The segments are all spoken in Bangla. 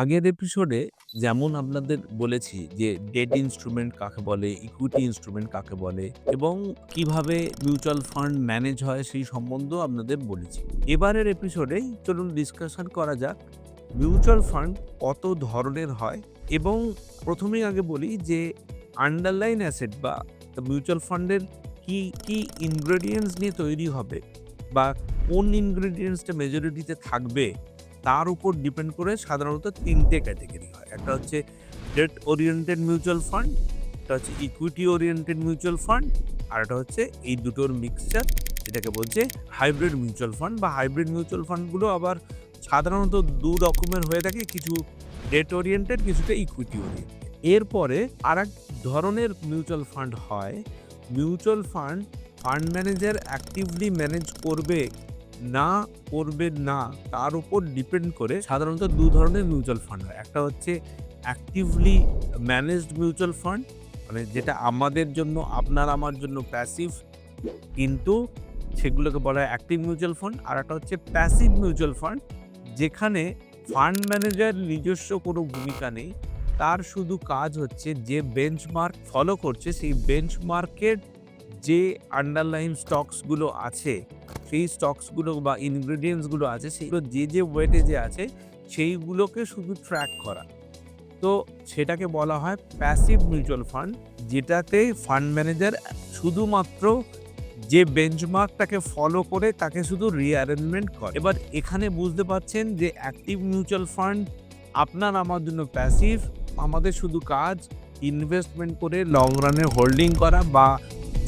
আগের এপিসোডে যেমন আপনাদের বলেছি যে ডেট ইনস্ট্রুমেন্ট কাকে বলে, ইকুইটি ইনস্ট্রুমেন্ট কাকে বলে এবং কিভাবে মিউচুয়াল ফান্ড ম্যানেজ হয় সেই সম্বন্ধেও আপনাদের বলেছি। এবারের এপিসোডে চলুন ডিসকাশন করা যাক মিউচুয়াল ফান্ড কত ধরনের হয় এবং প্রথমেই আগে বলি যে আন্ডারলাইন অ্যাসেট বা মিউচুয়াল ফান্ডের কি ইনগ্রেডিয়েন্টস নিয়ে তৈরি হবে বা কোন ইনগ্রেডিয়েন্টসটা মেজরিটিতে থাকবে তার উপর ডিপেন্ড করে সাধারণত ৩টে ক্যাটেগরি হয়। একটা হচ্ছে ডেট ওরিয়েন্টেড মিউচুয়াল ফান্ড, একটা হচ্ছে ইকুইটি ওরিয়েন্টেড মিউচুয়াল ফান্ড, আর একটা হচ্ছে এই দুটোর মিক্সচার, যেটাকে বলছে হাইব্রিড মিউচুয়াল ফান্ড। বা হাইব্রিড মিউচুয়াল ফান্ডগুলো আবার সাধারণত ২ রকমের হয়ে থাকে, কিছু ডেট ওরিয়েন্টেড, কিছুটা ইকুইটি ওরিয়েন্টেড। এরপরে আরেক ধরনের মিউচুয়াল ফান্ড হয়, mutual fund fund manager actively manage করবে না করবে না তার উপর ডিপেন্ড করে সাধারণত ২ ধরনের মিউচুয়াল ফান্ড হয়। একটা হচ্ছে অ্যাক্টিভলি ম্যানেজড মিউচুয়াল ফান্ড, মানে যেটা আমাদের জন্য, আপনার আমার জন্য প্যাসিভ, কিন্তু সেগুলোকে বলা হয় অ্যাক্টিভ মিউচুয়াল ফান্ড। আর একটা হচ্ছে প্যাসিভ মিউচুয়াল ফান্ড, যেখানে ফান্ড ম্যানেজার নিজস্ব কোনো ভূমিকা নেই, তার শুধু কাজ হচ্ছে যে বেঞ্চমার্ক ফলো করছে সেই বেঞ্চমার্কের যে আন্ডারলাইন স্টকসগুলো আছে, সেই স্টকসগুলো বা ইনগ্রেডিয়েন্টসগুলো আছে, সেগুলো যে ওয়েটেজে আছে সেইগুলোকে শুধু ট্র্যাক করা। তো সেটাকে বলা হয় প্যাসিভ মিউচুয়াল ফান্ড, যেটাতে ফান্ড ম্যানেজার শুধুমাত্র যে বেঞ্চমার্কটাকে ফলো করে তাকে শুধু রিঅ্যারেঞ্জমেন্ট করে। এবার এখানে বুঝতে পারছেন যে অ্যাক্টিভ মিউচুয়াল ফান্ড আপনার আমার জন্য প্যাসিভ, আমাদের শুধু কাজ ইনভেস্টমেন্ট করে লং রানে হোল্ডিং করা, বা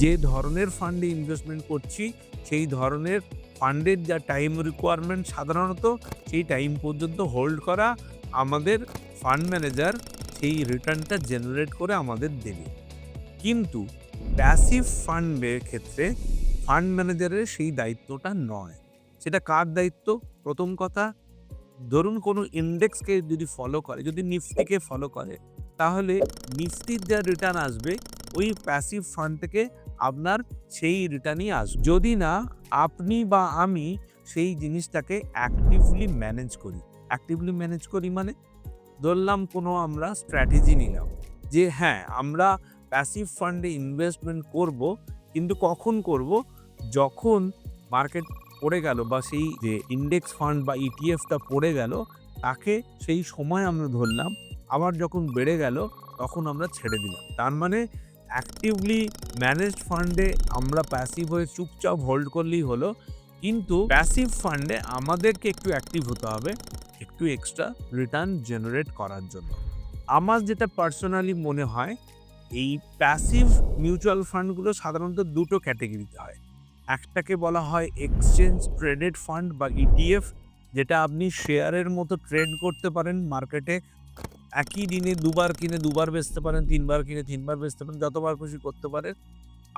যে ধরনের ফান্ডে ইনভেস্টমেন্ট করছি সেই ধরনের ফান্ডের যা টাইম রিকোয়ারমেন্ট সাধারণত সেই টাইম পর্যন্ত হোল্ড করা, আমাদের ফান্ড ম্যানেজার সেই রিটার্নটা জেনারেট করে আমাদের দেবে। কিন্তু প্যাসিভ ফান্ডের ক্ষেত্রে ফান্ড ম্যানেজারের সেই দায়িত্বটা নয়। সেটা কার দায়িত্ব? প্রথম কথা, ধরুন কোনো ইন্ডেক্সকে যদি ফলো করে, যদি নিফটিকে ফলো করে, তাহলে নিফটির যা রিটার্ন আসবে ওই প্যাসিভ ফান্ড থেকে আপনার সেই রিটার্নই আসবে, যদি না আপনি বা আমি সেই জিনিসটাকে অ্যাক্টিভলি ম্যানেজ করি। অ্যাক্টিভলি ম্যানেজ করি মানে ধরলাম কোনো আমরা স্ট্র্যাটেজি নিলাম যে হ্যাঁ, আমরা প্যাসিভ ফান্ডে ইনভেস্টমেন্ট করব, কিন্তু কখন করব? যখন মার্কেট পড়ে গেল বা সেই যে ইন্ডেক্স ফান্ড বা ইটিএফটা পড়ে গেল, তাকে সেই সময় আমরা ধরলাম, আবার যখন বেড়ে গেল তখন আমরা ছেড়ে দিলাম। তার মানে অ্যাক্টিভলি ম্যানেজড ফান্ডে আমরা প্যাসিভ হয়ে চুপচাপ হোল্ড করলেই হলো, কিন্তু প্যাসিভ ফান্ডে আমাদেরকে একটু অ্যাক্টিভ হতে হবে, একটু এক্সট্রা রিটার্ন জেনারেট করার জন্য। আমার যেটা পার্সোনালি মনে হয়, এই প্যাসিভ মিউচুয়াল ফান্ডগুলো সাধারণত ২টো ক্যাটেগরিতে হয়। একটাকে বলা হয় এক্সচেঞ্জ ট্রেডেড ফান্ড বা ইটিএফ, যেটা আপনি শেয়ারের মতো ট্রেড করতে পারেন মার্কেটে। একই দিনে ২বার কিনে ২বার বেচতে পারেন, ৩বার কিনে ৩বার বেচতে পারেন, যতবার খুশি করতে পারেন।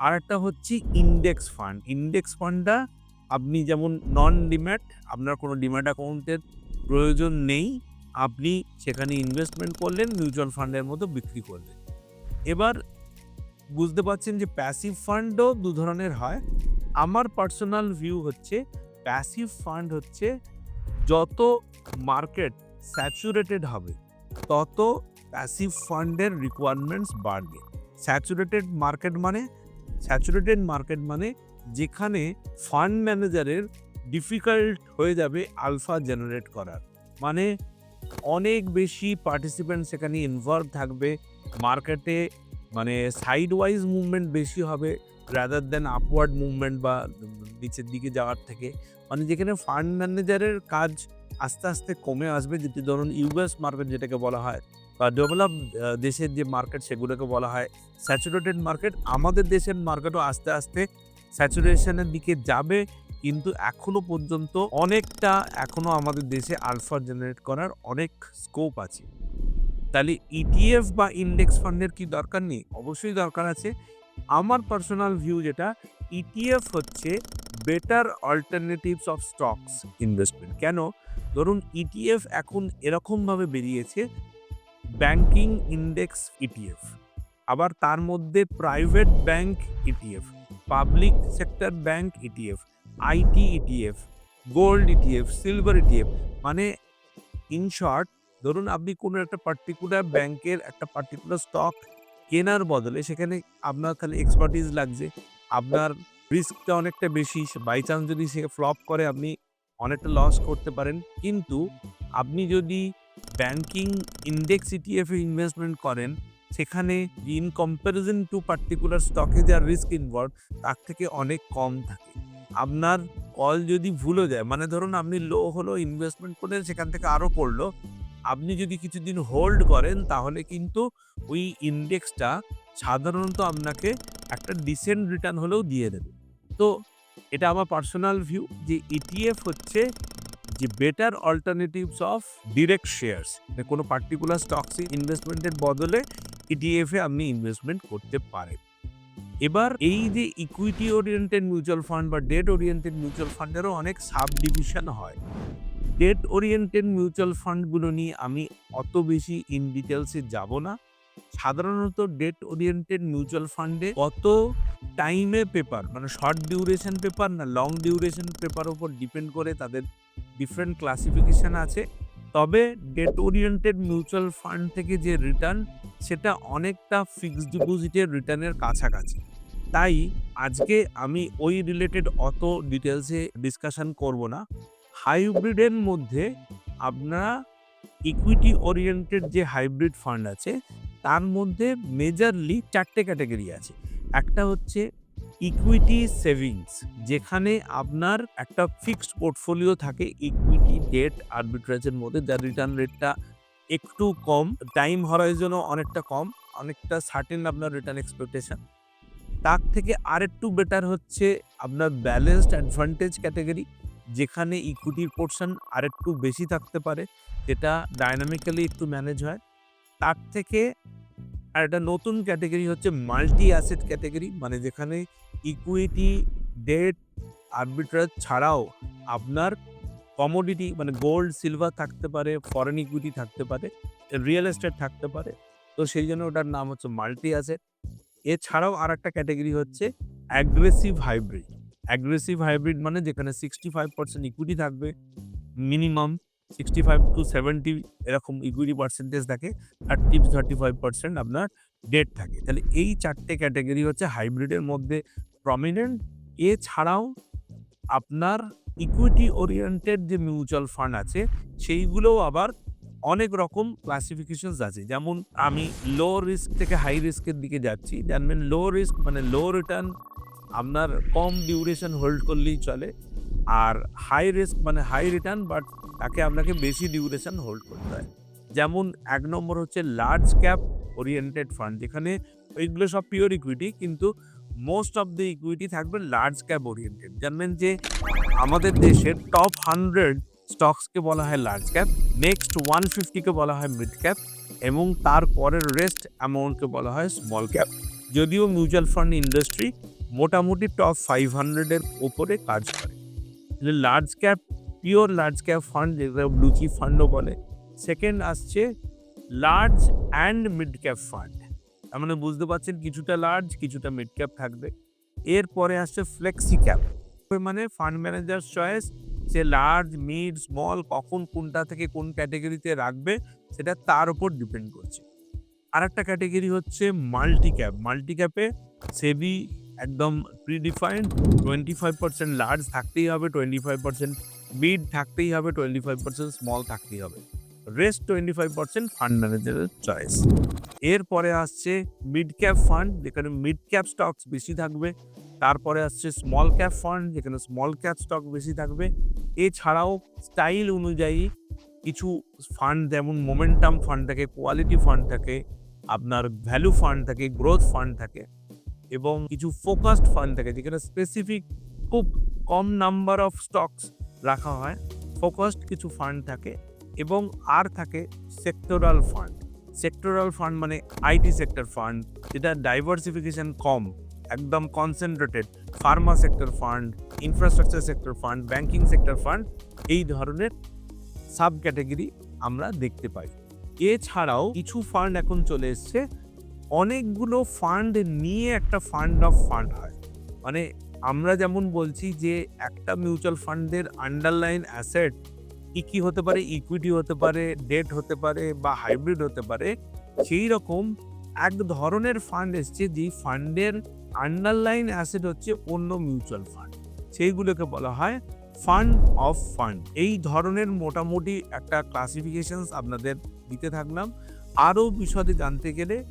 আরেকটা হচ্ছে ইন্ডেক্স ফান্ড। ইন্ডেক্স ফান্ডটা আপনি যেমন নন ডিম্যাট, আপনার কোনো ডিম্যাট অ্যাকাউন্টের প্রয়োজন নেই, আপনি সেখানে ইনভেস্টমেন্ট করলেন, মিউচুয়াল ফান্ডের মতো বিক্রি করলেন। এবার বুঝতে পারছেন যে প্যাসিভ ফান্ডও ২ ধরনের হয়। আমার পার্সোনাল ভিউ হচ্ছে প্যাসিভ ফান্ড হচ্ছে যত মার্কেট স্যাচুরেটেড হবে তত প্যাসিভ ফান্ডের রিকোয়ারমেন্টস বাড়বে। স্যাচুরেটেড মার্কেট মানে যেখানে ফান্ড ম্যানেজারের ডিফিকাল্ট হয়ে যাবে আলফা জেনারেট করার, মানে অনেক বেশি পার্টিসিপেন্ট সেখানে ইনভলভ থাকবে মার্কেটে, মানে সাইড ওয়াইজ মুভমেন্ট বেশি হবে রাদার দেন আপওয়ার্ড মুভমেন্ট বা নিচের দিকে যাওয়ার থেকে, মানে যেখানে ফান্ড ম্যানেজারের কাজ আস্তে আস্তে কমে আসবে। যেটি ধরুন ইউএস মার্কেট যেটাকে বলা হয়, বা ডেভেলপ দেশের যে মার্কেট সেগুলোকে বলা হয় স্যাচুরেটেড মার্কেট। আমাদের দেশের মার্কেটও আস্তে আস্তে স্যাচুরেশনের দিকে যাবে, কিন্তু এখনো পর্যন্ত অনেকটা, এখনো আমাদের দেশে আলফা জেনারেট করার অনেক স্কোপ আছে। তাহলে ইটিএফ বা ইন্ডেক্স ফান্ডের কি দরকার নেই? অবশ্যই দরকার আছে। আমার পার্সোনাল ভিউ যেটা, ইটিএফ হচ্ছে better alternatives of stocks investment. কেন? ধরুন ইটিএফ এখন এরকমভাবে বেরিয়েছে, ব্যাংকিং ইন্ডেক্স ইটিএফ, আবার তার মধ্যে private bank ETF, public sector bank ETF, IT ETF, gold ETF, silver ETF, মানে ইন শর্ট ধরুন আপনি কোনো একটা পার্টিকুলার ব্যাংকের একটা পার্টিকুলার স্টক কেনার বদলে সেখানে আপনার খালি এক্সপার্টিস লাগছে, আপনার রিস্কটা অনেকটা বেশি। বাই চান্স যদি সে ফ্লপ করে আপনি অনেকটা লস করতে পারেন। কিন্তু আপনি যদি ব্যাংকিং ইন্ডেক্স ইটিএফ এ ইনভেস্টমেন্ট করেন, সেখানে ইন কম্প্যারিজন টু পার্টিকুলার স্টকে যা রিস্ক ইনভলভড তার থেকে অনেক কম থাকে। আপনার কল যদি ভুলও যায়, মানে ধরুন আপনি লো হলো ইনভেস্টমেন্ট করলেন, সেখান থেকে আরো পড়লো, আপনি যদি কিছুদিন হোল্ড করেন তাহলে কিন্তু ওই ইন্ডেক্সটা সাধারণত আপনাকে একটা ডিসেন্ট রিটার্ন হলেও দিয়ে দেবে। তো এটা আমার পার্সোনাল ভিউ যে ইটিএফ হচ্ছে যে better alternatives of direct shares. কোনো পার্টিকুলার স্টকসে ইনভেস্টমেন্টের বদলে ইটিএফ এ আপনি ইনভেস্টমেন্ট করতে পারেন। এবার এই যে ইকুইটি ওরিয়েন্টেড মিউচুয়াল ফান্ড বা ডেট ওরিয়েন্টেড মিউচুয়াল ফান্ডেরও অনেক সাব ডিভিশন হয়। ডেট ওরিয়েন্টেড মিউচুয়াল ফান্ডগুলো নিয়ে আমি অত বেশি ইন ডিটেলসে যাব না। সাধারণত ডেট ওরিয়েন্টেড মিউচুয়াল ফান্ডে কত টাইমে পেপার, মানে শর্ট ডিউরেশন পেপার না লং ডিউরেশন পেপার উপর ডিপেন্ড করে তাদের ডিফারেন্ট ক্লাসিফিকেশন আছে। তবে ডেট ওরিয়েন্টেড মিউচুয়াল ফান্ড থেকে যে রিটার্ন সেটা অনেকটা ফিক্সড ডিপোজিটের রিটার্নের কাছাকাছি। তাই আজকে আমি ওই রিলেটেড অত ডিটেলসে ডিসকাশন করব না। হাইব্রিডের মধ্যে আপনারা ইকুইটি ওরিয়েন্টেড যে হাইব্রিড ফান্ড আছে তার মধ্যে মেজরলি 4টে ক্যাটাগরি আছে। একটা হচ্ছে ইকুইটি সেভিংস, যেখানে আপনার একটা ফিক্সড পোর্টফোলিও থাকে ইকুইটি ডেট আরবিট্রেজের মধ্যে, যার রিটার্ন রেটটা একটু কম, টাইম হরাইজনও অনেকটা কম, অনেকটা সার্টেন আপনার রিটার্ন এক্সপেকটেশন। তার থেকে আরেকটু বেটার হচ্ছে আপনার ব্যালেন্সড অ্যাডভান্টেজ ক্যাটাগরি, যেখানে ইকুইটির পোর্শন আরেকটু বেশি থাকতে পারে, যেটা ডায়নামিক্যালি একটু ম্যানেজ হয়। তার থেকে আর একটা নতুন ক্যাটাগরি হচ্ছে মাল্টি অ্যাসেট ক্যাটাগরি, মানে যেখানে ইকুইটি ডেট আরবিট্রেজ ছাড়াও আপনার কমোডিটি মানে গোল্ড সিলভার থাকতে পারে, ফরেন ইকুইটি থাকতে পারে, রিয়েল এস্টেট থাকতে পারে। তো সেই জন্য ওটার নাম হচ্ছে মাল্টি অ্যাসেট। এছাড়াও আরেকটা ক্যাটাগরি হচ্ছে অ্যাগ্রেসিভ হাইব্রিড। অ্যাগ্রেসিভ হাইব্রিড মানে যেখানে 65% ইকুইটি থাকবে, মিনিমাম 65 to 70 এরকম ইকুইটি পার্সেন্টেজ থাকে, 30 to 35% আপনার ডেট থাকে। তাহলে এই 4টে ক্যাটাগরি হচ্ছে হাইব্রিডের মধ্যে প্রমিনেন্ট। এছাড়াও আপনার ইকুইটি ওরিয়েন্টেড যে মিউচুয়াল ফান্ড আছে সেইগুলোও আবার অনেক রকম ক্লাসিফিকেশনস আছে। যেমন আমি লো রিস্ক থেকে হাই রিস্কের দিকে যাচ্ছি। জানবেন লো রিস্ক মানে লো রিটার্ন, আপনার কম ডিউরেশন হোল্ড করলেই চলে। আর হাই রিস্ক মানে হাই রিটার্ন বাট তাকে আপনাকে বেশি ডিউরেশন হোল্ড করতে হয়। যেমন 1 নম্বর হচ্ছে লার্জ ক্যাপ ওরিয়েন্টেড ফান্ড, যেখানে ওইগুলো সব পিওর ইকুইটি, কিন্তু মোস্ট অফ দ্য ইকুইটি থাকবে লার্জ ক্যাপ ওরিয়েন্টেড। জানবেন যে আমাদের দেশের টপ 100 স্টকসকে বলা হয় লার্জ ক্যাপ, নেক্সট 150কে বলা হয় মিড ক্যাপ, এবং তার পরের রেস্ট অ্যামাউন্টকে বলা হয় স্মল ক্যাপ। যদিও মিউচুয়াল ফান্ড ইন্ডাস্ট্রি মোটামুটি টপ 500-এর ওপরে কাজ করে। Large cap, pure large cap fund, যেটা ব্লু চিপ ফান্ডও বলে। সেকেন্ড আসছে large and mid cap fund, তার মানে বুঝতে পারছেন কিছুটা লার্জ কিছুটা মিড ক্যাপ থাকবে। এরপরে আসছে ফ্লেক্সি ক্যাপ, মানে ফান্ড ম্যানেজার চয়েস, সে লার্জ মিড স্মল কখন কোনটা থেকে কোন ক্যাটাগরিতে রাখবে সেটা তার উপর ডিপেন্ড করছে। আর একটা ক্যাটাগরি হচ্ছে মাল্টি ক্যাপ। মাল্টি ক্যাপে সেবি একদম প্রিডিফাইন্ড 25% লার্জ থাকতেই হবে, 25% মিড থাকতেই হবে, 25% স্মল থাকতেই হবে, রেস্ট 25% ফান্ড ম্যানেজারের চয়েস। এরপরে আসছে মিড ক্যাপ ফান্ড, যেখানে মিড ক্যাপ স্টকস বেশি থাকবে। তারপরে আসছে স্মল ক্যাপ ফান্ড, যেখানে স্মল ক্যাপ স্টক বেশি থাকবে। এছাড়াও স্টাইল অনুযায়ী কিছু ফান্ড, যেমন মোমেন্টাম ফান্ড থাকে, কোয়ালিটি ফান্ড থাকে, আপনার ভ্যালু ফান্ড থাকে, গ্রোথ ফান্ড থাকে, এবং কিছু ফোকাসড ফান্ড থাকে, যেখানে স্পেসিফিক খুব কম নাম্বার অফ স্টকস রাখা হয়, ফোকাসড কিছু ফান্ড থাকে। এবং আর থাকে সেক্টরাল ফান্ড। সেক্টরাল ফান্ড মানে আইটি সেক্টর ফান্ড, যেটা ডাইভার্সিফিকেশন কম, একদম concentrated, Pharma sector fund, infrastructure sector fund, banking sector fund, এই ধরনের সাব ক্যাটাগরি আমরা দেখতে পাই। এছাড়াও কিছু ফান্ড এখন চলে এসছে, অনেকগুলো ফান্ড নিয়ে একটা ফান্ড অফ ফান্ড হয়। মানে আমরা যেমন বলছি যে একটা মিউচুয়াল ফান্ডের আন্ডারলাইন অ্যাসেট কি হতে পারে, ইকুইটি হতে পারে, ডেট হতে পারে বা হাইব্রিড হতে পারে। সেই রকম এক ধরনের ফান্ড এসছে যেই ফান্ডের আন্ডারলাইন অ্যাসেট হচ্ছে অন্য মিউচুয়াল ফান্ড। সেইগুলোকে বলা হয় ফান্ড অফ ফান্ড। এই ধরনের মোটামুটি একটা ক্লাসিফিকেশনস আপনাদের দিতে থাকলাম। আরও বিশদে জানতে গেলে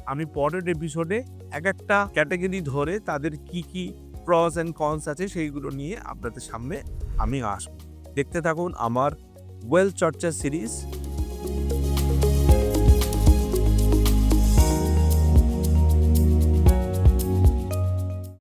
আমি পরের এপিসোডে একটা ক্যাটাগরি ধরে তাদের কি প্রস অ্যান্ড কনস আছে সেইগুলো নিয়ে আপনাদের সামনে আমি আসবো। দেখতে থাকুন আমার ওয়েলথ চর্চা সিরিজ।